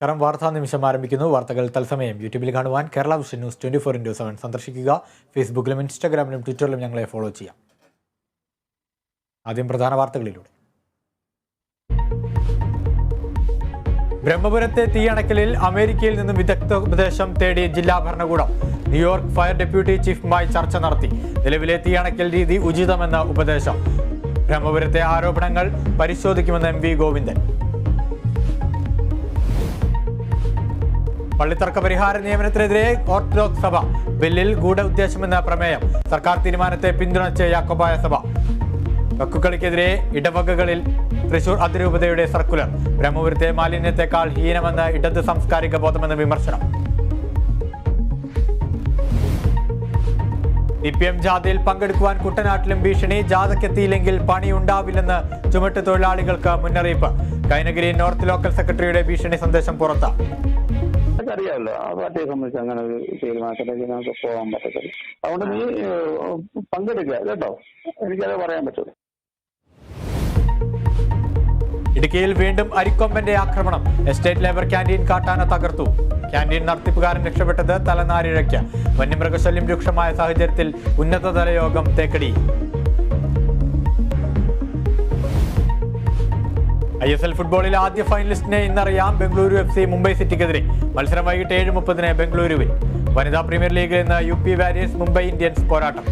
കാരണം വാർത്താ നിമിഷം ആരംഭിക്കുന്നു. വാർത്തകൾ തത്സമയം യൂട്യൂബിൽ കാണുവാൻ കേരള വിഷൻ ന്യൂസ് 24/7 സന്ദർശിക്കുക. ഫേസ്ബുക്കിലും ഇൻസ്റ്റാഗ്രാമിലും ട്വിറ്ററിലും ഞങ്ങളെ ഫോളോ ചെയ്യാം. ആദ്യം പ്രധാന വാർത്തകളിലൂടെ. ബ്രഹ്മപുരത്തെ തീയണക്കലിൽ അമേരിക്കയിൽ നിന്നും വിദഗ്ധ ഉപദേശം തേടി ജില്ലാ ഭരണകൂടം. ന്യൂയോർക്ക് ഫയർ ഡെപ്യൂട്ടി ചീഫുമായി ചർച്ച നടത്തി. നിലവിലെ തീയണക്കൽ രീതി ഉചിതമെന്ന ഉപദേശം. ബ്രഹ്മപുരത്തെ ആരോപണങ്ങൾ പരിശോധിക്കുമെന്ന് MV ഗോവിന്ദൻ. പള്ളിത്തർക്ക പരിഹാര നിയമനത്തിനെതിരെ ഓർത്തഡോക്സ് സഭ. ബില്ലിൽ ഗൂഢ ഉദ്ദേശമെന്ന പ്രമേയം. സർക്കാർ തീരുമാനത്തെ പിന്തുണച്ച് യാക്കോബായ സഭ. വക്കുകളിക്കെതിരെ ഇടവകകളിൽ തൃശൂർ അതിരൂപതയുടെ സർക്കുലർ. ബ്രഹ്മപുരത്തെ മാലിന്യത്തെക്കാൾ ഹീനമെന്ന് ഇടത് സാംസ്കാരിക ബോധമെന്ന വിമർശനം. CPM ജാഥയിൽ പങ്കെടുക്കുവാൻ കുട്ടനാട്ടിലും ഭീഷണി. ജാഥയ്ക്കെത്തിയില്ലെങ്കിൽ പണിയുണ്ടാവില്ലെന്ന് ചുമട്ട് തൊഴിലാളികൾക്ക് മുന്നറിയിപ്പ്. കൈനഗിരി നോർത്ത് ലോക്കൽ സെക്രട്ടറിയുടെ ഭീഷണി സന്ദേശം പുറത്ത്. അറിയാമല്ലോ, ആ പാർട്ടിയെ സംബന്ധിച്ച് അങ്ങനെ ഒരു തീരുമാനത്തിലേക്ക് നമുക്ക് പോകാൻ പറ്റത്തില്ല. അതുകൊണ്ട് നീ പങ്കെടുക്കുക കേട്ടോ, എനിക്കത് പറയാൻ പറ്റുള്ളൂ. ഇടുക്കിയിൽ വീണ്ടും അരിക്കൊമ്പന്റെ ആക്രമണം. എസ്റ്റേറ്റ് ലേബർ ക്യാന്റീൻ കാട്ടാന തകർത്തു. ക്യാന്റീൻ നടത്തിപ്പുകാരൻ രക്ഷപ്പെട്ടത് തലനാരിഴയ്ക്ക്. വന്യമൃഗശല്യം രൂക്ഷമായ സാഹചര്യത്തിൽ ഉന്നതതല യോഗം തേക്കടി. ISL ഫുട്ബോളിൽ ആദ്യ ഫൈനലിസ്റ്റിനെ ഇന്നറിയാം. ബംഗളൂരു FC മുംബൈ സിറ്റിക്കെതിരെ. മത്സരം വൈകിട്ട് 7:30 ബംഗളൂരുവിൽ. വനിതാ പ്രീമിയർ ലീഗിൽ ഇന്ന് UP വാരിയേഴ്സ് മുംബൈ ഇന്ത്യൻസ് പോരാട്ടം.